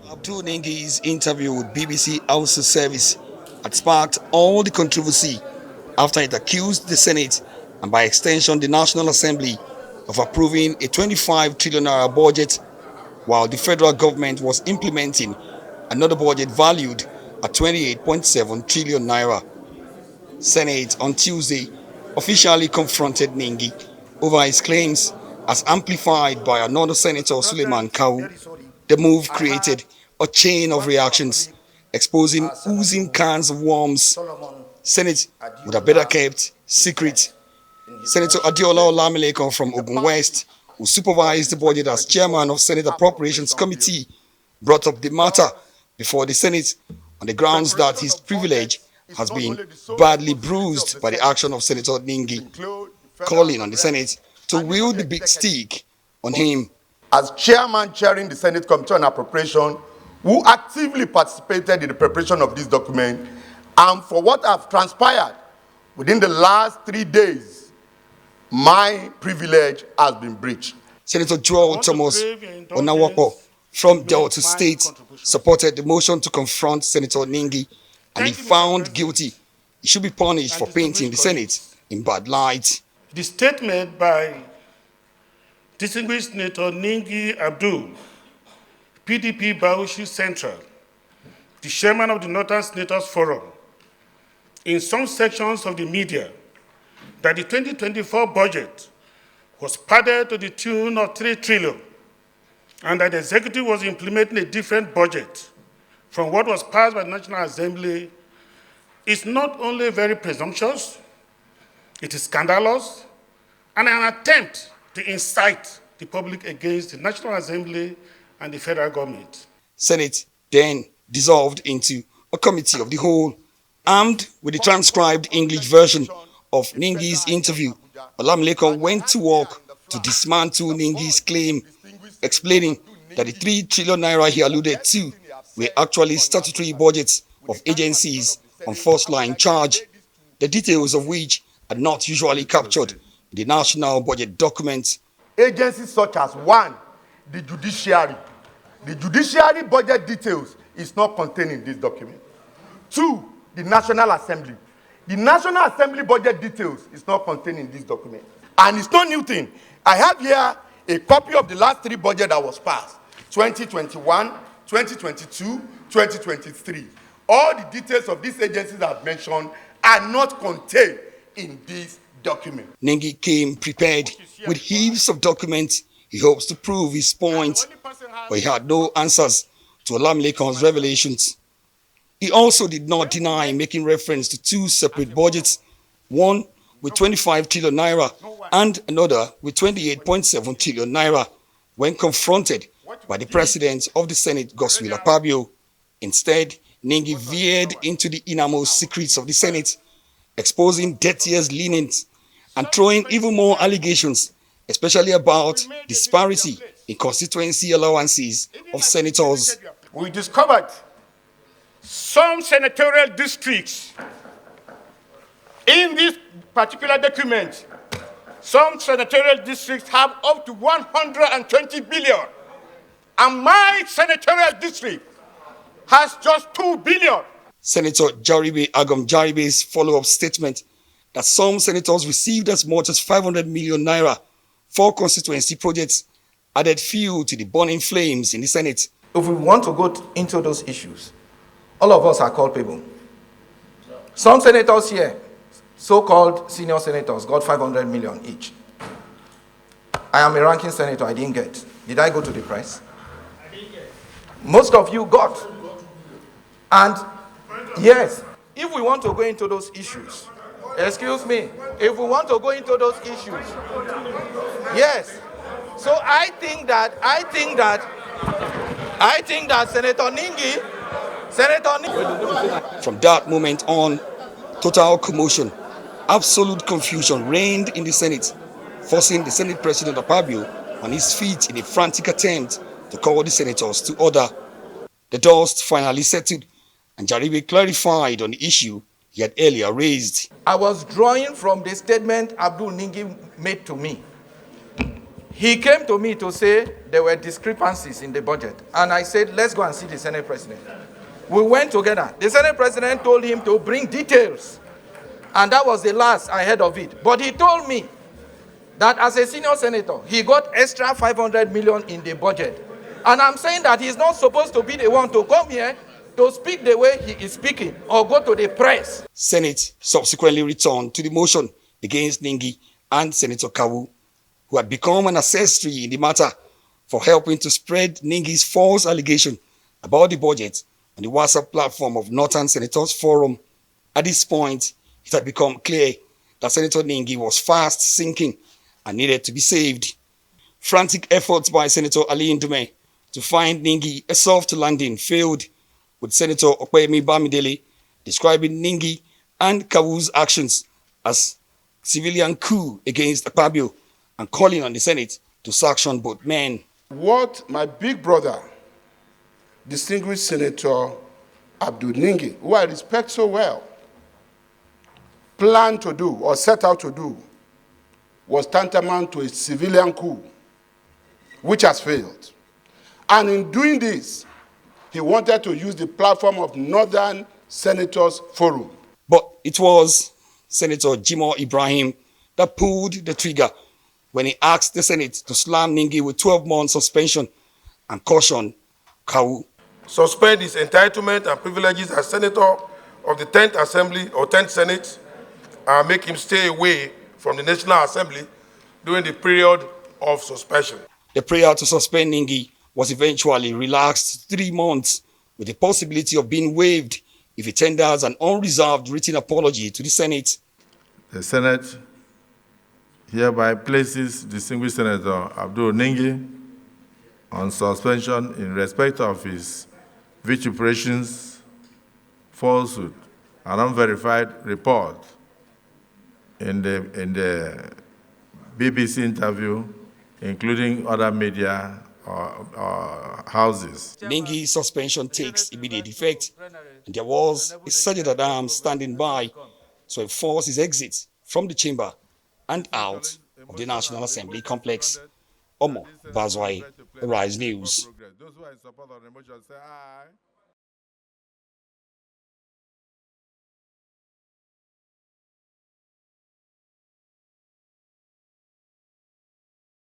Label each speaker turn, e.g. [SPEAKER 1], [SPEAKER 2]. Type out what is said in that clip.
[SPEAKER 1] Abdul Ningi's interview with BBC Hausa Service had sparked all the controversy after it accused the Senate and by extension the National Assembly of approving a 25 trillion naira budget while the federal government was implementing another budget valued at 28.7 trillion naira. Senate on Tuesday officially confronted Ningi over his claims as amplified by another Senator Suleiman Kau. The move created a chain of reactions, exposing oozing cans of worms Senate would have better kept secret. Senator Adiola Olamilekon from Ogun West, who supervised the budget as chairman of Senate Appropriations Committee, brought up the matter before the Senate on the grounds that his privilege has been badly bruised by the action of Senator Ningi, calling on the Senate to wield the big stick on him.
[SPEAKER 2] As chairman chairing the Senate Committee on Appropriation, who actively participated in the preparation of this document, and for what have transpired within the last 3 days, my privilege has been breached.
[SPEAKER 1] Senator Joel Thomas Onawapo from Delta State supported the motion to confront Senator Ningi, and he found guilty. He should be punished for painting the Senate in bad light.
[SPEAKER 3] The statement by distinguished Senator Ningi Abdul, PDP Bauchi Central, the chairman of the Northern Senators Forum, in some sections of the media, that the 2024 budget was padded to the tune of 3 trillion, and that the executive was implementing a different budget from what was passed by the National Assembly, is not only very presumptuous, it is scandalous, and an attempt to incite the public against the National Assembly and the federal government.
[SPEAKER 1] Senate then dissolved into a committee of the whole. Armed with the transcribed English version of Ningi's interview, Olamilekon went to work to dismantle Ningi's claim, explaining that the 3 trillion naira he alluded to were actually statutory budgets of agencies on first-line charge, the details of which are not usually captured in the national budget documents.
[SPEAKER 2] Agencies such as 1, the judiciary. The judiciary budget details is not contained in this document. 2, the National Assembly. The National Assembly budget details is not contained in this document. And it's no new thing. I have here a copy of the last 3 budget that was passed, 2021, 2022, 2023. All the details of these agencies I've mentioned are not contained in this document.
[SPEAKER 1] Ningi came prepared with heaps of documents. He hopes to prove his point, but he had no answers to Olamilekon's revelations. He also did not deny making reference to 2 separate budgets, one with 25 trillion naira and another with 28.7 trillion naira, when confronted by the president of the Senate, Godswill Akpabio. Instead, Ningi veered into the innermost secrets of the Senate, exposing dirtiest linens and throwing even more allegations, especially about disparity in constituency allowances of senators.
[SPEAKER 4] We discovered some senatorial districts in this particular document. Some senatorial districts have up to 120 billion, and my senatorial district has just 2 billion.
[SPEAKER 1] Senator Jaribe Agam Jaribe's follow-up statement that some senators received as much as 500 million naira for constituency projects added fuel to the burning flames in the Senate.
[SPEAKER 5] If we want to go into those issues, all of us are culpable. Some senators here, so-called senior senators, got 500 million each. I am a ranking senator, I didn't get. Did I go to the press? I didn't get. Most of you got. And yes, if we want to go into those issues, excuse me, if we want to go into those issues, yes. So I think that Senator Ningi.
[SPEAKER 1] From that moment on, total commotion, absolute confusion reigned in the Senate, forcing the Senate President Akpabio on his feet in a frantic attempt to call the senators to order. The dust finally settled, and Jaribe clarified on the issue he had earlier raised.
[SPEAKER 5] I was drawing from the statement Abdul Ningi made to me. He came to me to say there were discrepancies in the budget. And I said, let's go and see the Senate President. We went together. The Senate President told him to bring details. And that was the last I heard of it. But he told me that as a senior senator, he got extra 500 million in the budget. And I'm saying that he's not supposed to be the one to come here to speak the way he is speaking or go to the press.
[SPEAKER 1] Senate subsequently returned to the motion against Ningi and Senator Kawu, who had become an accessory in the matter for helping to spread Ningi's false allegation about the budget on the WhatsApp platform of Northern Senators Forum. At this point, it had become clear that Senator Ningi was fast sinking and needed to be saved. Frantic efforts by Senator Ali Ndume to find Ningi a soft landing failed, with Senator Opeyemi Bamidele describing Ningi and Kawu's actions as civilian coup against Akpabio and calling on the Senate to sanction both men.
[SPEAKER 6] What my big brother, distinguished Senator Abdul Ningi, who I respect so well, planned to do or set out to do was tantamount to a civilian coup, which has failed. And in doing this, he wanted to use the platform of Northern Senators Forum.
[SPEAKER 1] But it was Senator Jimoh Ibrahim that pulled the trigger when he asked the Senate to slam Ningi with 12-month suspension and cautioned Kawu.
[SPEAKER 7] Suspend his entitlement and privileges as senator of the 10th Assembly or 10th Senate and make him stay away from the National Assembly during the period of suspension.
[SPEAKER 1] The prayer to suspend Ningi was eventually relaxed 3 months, with the possibility of being waived if he tenders an unreserved written apology to the Senate.
[SPEAKER 8] The Senate hereby places distinguished Senator Abdul Ningi on suspension in respect of his vituperations, falsehood, and unverified report in the BBC interview, including other media houses.
[SPEAKER 1] Ningi's suspension takes immediate effect, and there was a sergeant at arms standing by to enforce his exit from the chamber and out of the National Assembly complex. Omo Bazwai, Rise News.
[SPEAKER 8] Those who are in support of the motion say aye.